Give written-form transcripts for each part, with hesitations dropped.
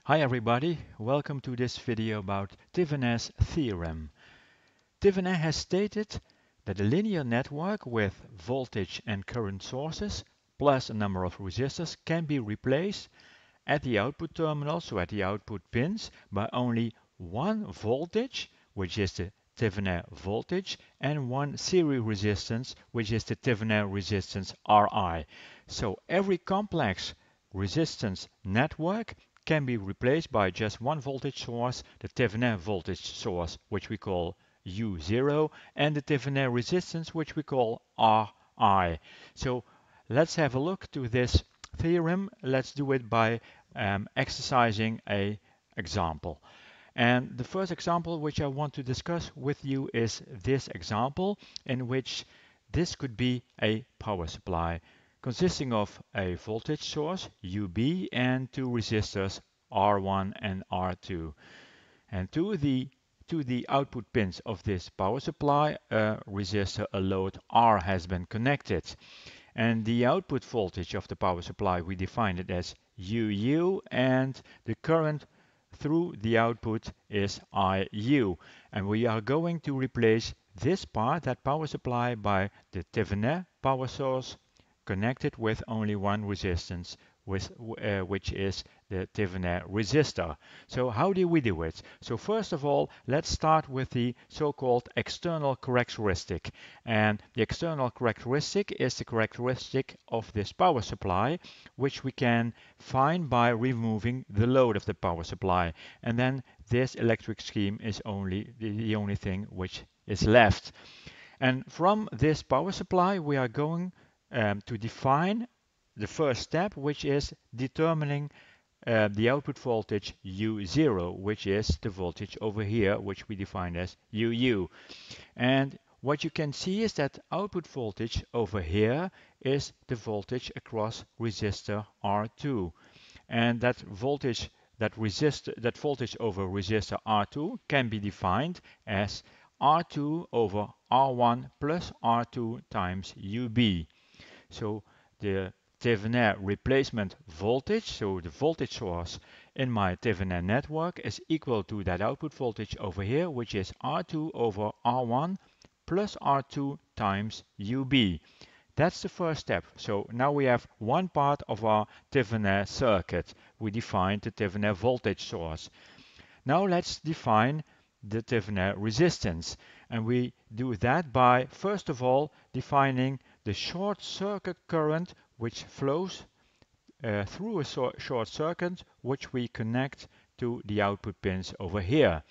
Hi everybody, welcome to this video about Thevenin's theorem. Thevenin has stated that a linear network with voltage and current sources plus a number of resistors can be replaced at the output terminal, so at the output pins, by only one voltage, which is the Thevenin voltage, and one series resistance, which is the Thevenin resistance Ri. So every complex resistance network can be replaced by just one voltage source, the Thevenin voltage source, which we call U0, and the Thevenin resistance, which we call Ri. So let's have a look to this theorem. Let's do it by exercising a example. And the first example which I want to discuss with you is this example, in which this could be a power supply consisting of a voltage source UB and two resistors R1 and R2. And to the output pins of this power supply, a resistor, a load R has been connected. And the output voltage of the power supply, we define it as UU, and the current through the output is IU. And we are going to replace this part, that power supply, by the Thevenin power source connected with only one resistance, which is the Thevenin resistor. So how do we do it? So first of all, let's start with the so-called external characteristic. And the external characteristic is the characteristic of this power supply, which we can find by removing the load of the power supply. And then this electric scheme is only the only thing which is left. And from this power supply, we are going to define the first step, which is determining the output voltage U0, which is the voltage over here, which we define as UU. And what you can see is that output voltage over here is the voltage across resistor R2. And that voltage over resistor R2 can be defined as R2 over R1 plus R2 times UB. So the Thevenin replacement voltage, so the voltage source in my Thevenin network, is equal to that output voltage over here, which is R2 over R1 plus R2 times UB. That's the first step. So now we have one part of our Thevenin circuit. We defined the Thevenin voltage source. Now let's define the Thevenin resistance. And we do that by, first of all, defining the short circuit current which flows through a short circuit, which we connect to the output pins over here.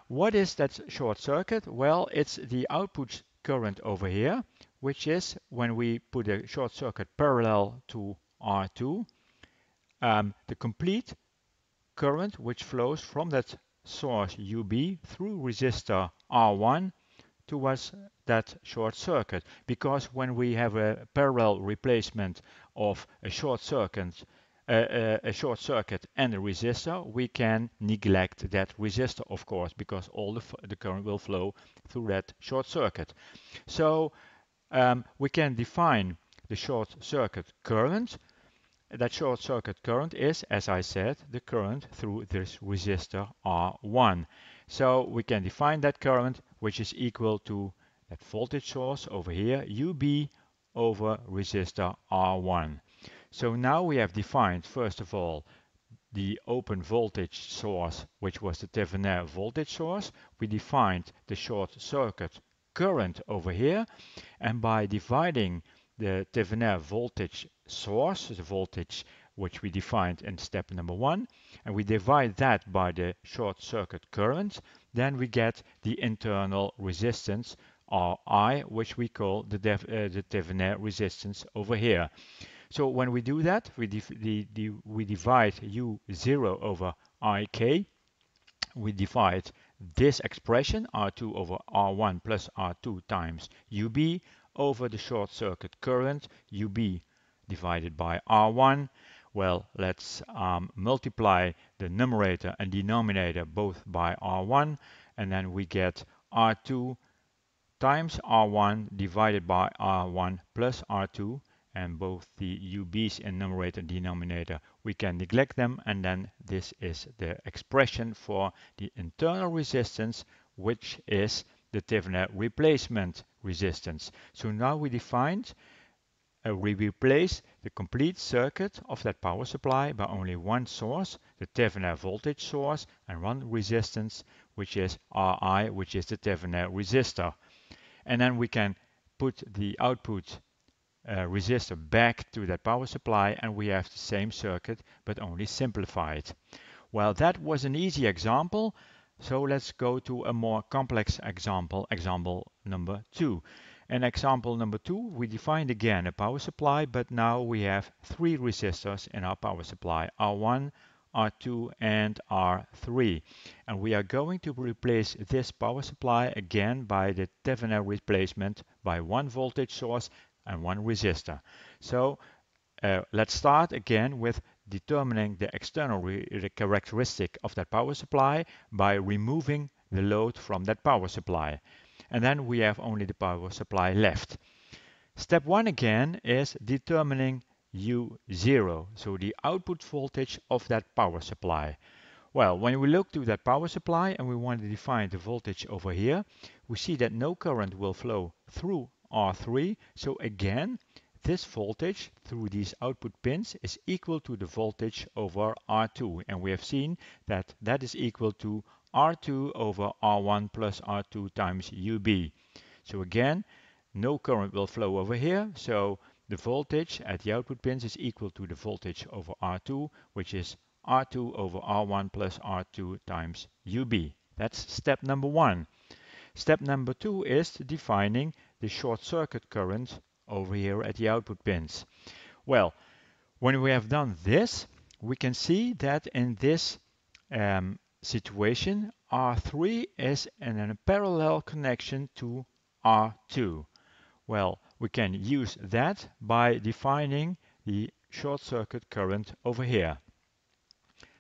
What is that short circuit? Well, it's the output current over here, which is, when we put a short circuit parallel to R2, the complete current which flows from that source UB through resistor R1 towards that short circuit. Because when we have a parallel replacement of a short circuit and a resistor, we can neglect that resistor, of course, because all the current will flow through that short circuit. So we can define the short circuit current. That short circuit current is, as I said, the current through this resistor R1. So we can define that current, which is equal to that voltage source over here, UB over resistor R1. So now we have defined, first of all, the open voltage source, which was the Thevenin voltage source. We defined the short circuit current over here, and by dividing the Thevenin voltage source, the voltage which we defined in step number 1, and we divide that by the short circuit current, then we get the internal resistance, Ri, which we call the Thevenin resistance over here. So when we do that, we divide U0 over Ik. We divide this expression, R2 over R1 plus R2 times UB, over the short circuit current, UB divided by R1. Well, let's multiply the numerator and denominator both by R1, and then we get R2 times R1 divided by R1 plus R2, and both the UBs in numerator and denominator, we can neglect them, and then this is the expression for the internal resistance, which is the Thevenin replacement resistance. So now we replace the complete circuit of that power supply by only one source, the Thevenin voltage source, and one resistance, which is Ri, which is the Thevenin resistor. And then we can put the output resistor back to that power supply, and we have the same circuit, but only simplified. Well, that was an easy example, so let's go to a more complex example, example number 2. In example number 2, we defined again a power supply, but now we have 3 resistors in our power supply, R1, R2, and R3. And we are going to replace this power supply again by the Thevenin replacement by one voltage source and one resistor. So let's start again with determining the external characteristic of that power supply by removing the load from that power supply. And then we have only the power supply left. Step 1 again is determining U0, so the output voltage of that power supply. Well, when we look to that power supply and we want to define the voltage over here, we see that no current will flow through R3. So again, this voltage through these output pins is equal to the voltage over R2. And we have seen that that is equal to R2 over R1 plus R2 times UB. So again, no current will flow over here. So the voltage at the output pins is equal to the voltage over R2, which is R2 over R1 plus R2 times UB. That's step number 1. Step number 2 is defining the short circuit current over here at the output pins. Well, when we have done this, we can see that in this situation, R3 is in a parallel connection to R2. Well, we can use that by defining the short circuit current over here.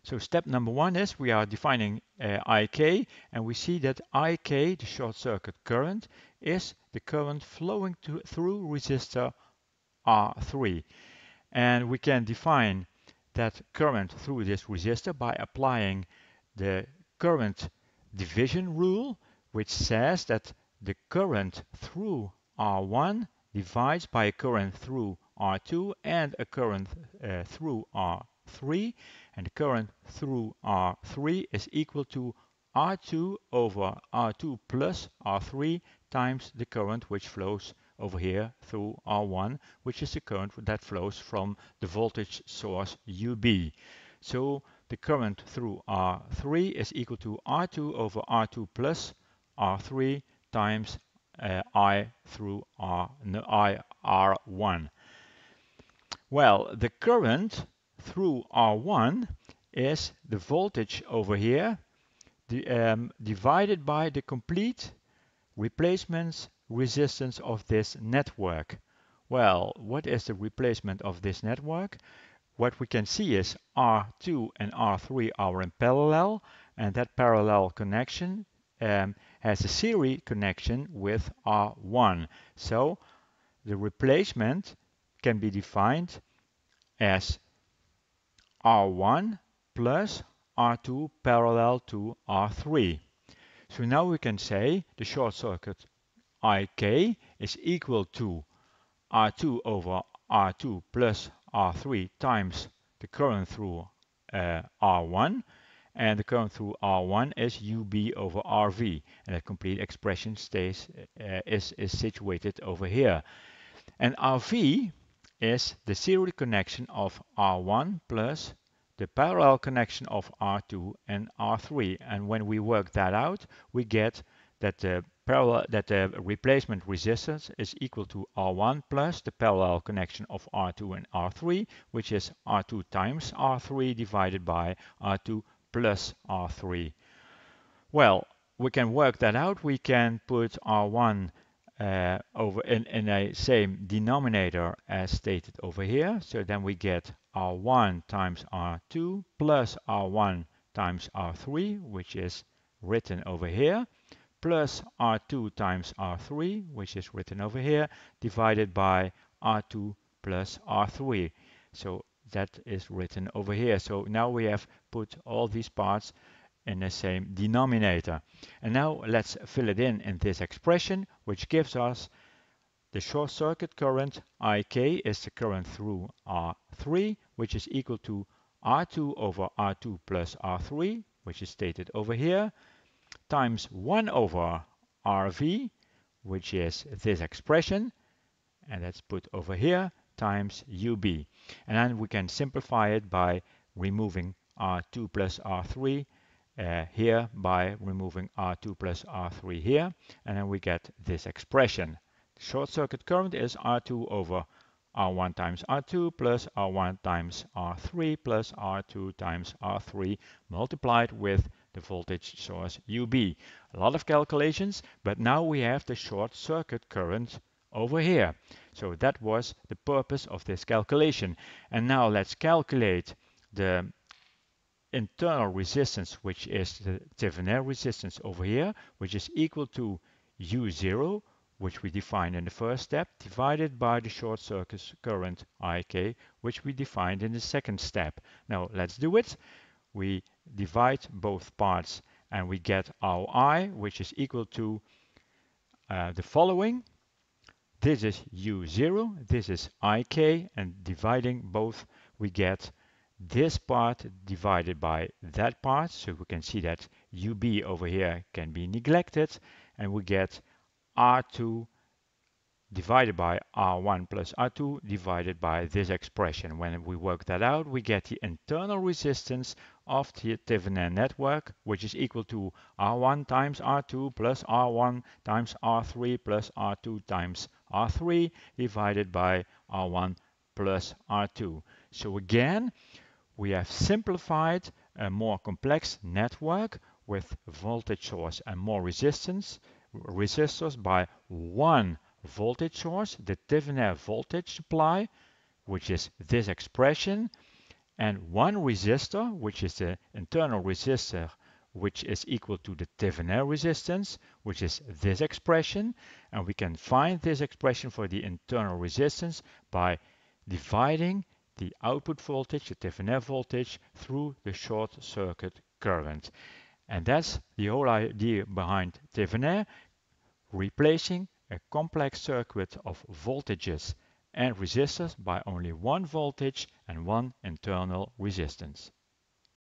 So step number 1 is we are defining IK, and we see that IK, the short circuit current, is the current flowing through resistor R3. And we can define that current through this resistor by applying the current division rule, which says that the current through R1 divides by a current through R2 and a current through R3, and the current through R3 is equal to R2 over R2 plus R3 times the current which flows over here through R1, which is the current that flows from the voltage source UB. So the current through R3 is equal to R2 over R2 plus R3 times I through R1. Well, the current through R1 is the voltage over here divided by the complete replacement resistance of this network. Well, what is the replacement of this network? What we can see is R2 and R3 are in parallel, and that parallel connection has a series connection with R1. So the replacement can be defined as R1 plus R2 parallel to R3. So now we can say the short circuit IK is equal to R2 over R2 plus R3 times the current through R1, and the current through R1 is UB over RV, and that complete expression is situated over here. And RV is the series connection of R1 plus the parallel connection of R2 and R3. And when we work that out, we get that the replacement resistance is equal to R1 plus the parallel connection of R2 and R3, which is R2 times R3 divided by R2 plus R3. Well, we can work that out. We can put R1 over in a same denominator as stated over here. So then we get R1 times R2 plus R1 times R3, which is written over here, plus R2 times R3, which is written over here, divided by R2 plus R3. So that is written over here. So now we have put all these parts in the same denominator. And now let's fill it in this expression, which gives us the short circuit current IK is the current through R3, which is equal to R2 over R2 plus R3, which is stated over here, times 1 over RV, which is this expression, and that's put over here, times UB. And then we can simplify it by removing R2 plus R3 here, by removing R2 plus R3 here, and then we get this expression. Short circuit current is R2 over R1 times R2 plus R1 times R3 plus R2 times R3 multiplied with the voltage source UB. A lot of calculations, but now we have the short circuit current over here. So that was the purpose of this calculation. And now let's calculate the internal resistance, which is the Thevenin resistance over here, which is equal to U0, which we defined in the first step, divided by the short circuit current IK, which we defined in the second step. Now let's do it. We divide both parts and we get our I, which is equal to the following. This is U0, this is IK, and dividing both we get this part divided by that part, so we can see that UB over here can be neglected, and we get R2 divided by R1 plus R2 divided by this expression. When we work that out, we get the internal resistance of the Thevenin network, which is equal to R1 times R2 plus R1 times R3 plus R2 times R3 divided by R1 plus R2. So again, we have simplified a more complex network with voltage source and more resistors by one voltage source, the Thevenin voltage supply, which is this expression, and one resistor, which is the internal resistor, which is equal to the Thevenin resistance, which is this expression. And we can find this expression for the internal resistance by dividing the output voltage, the Thevenin voltage, through the short circuit current. And that's the whole idea behind Thevenin, replacing a complex circuit of voltages and resistors by only one voltage and one internal resistance.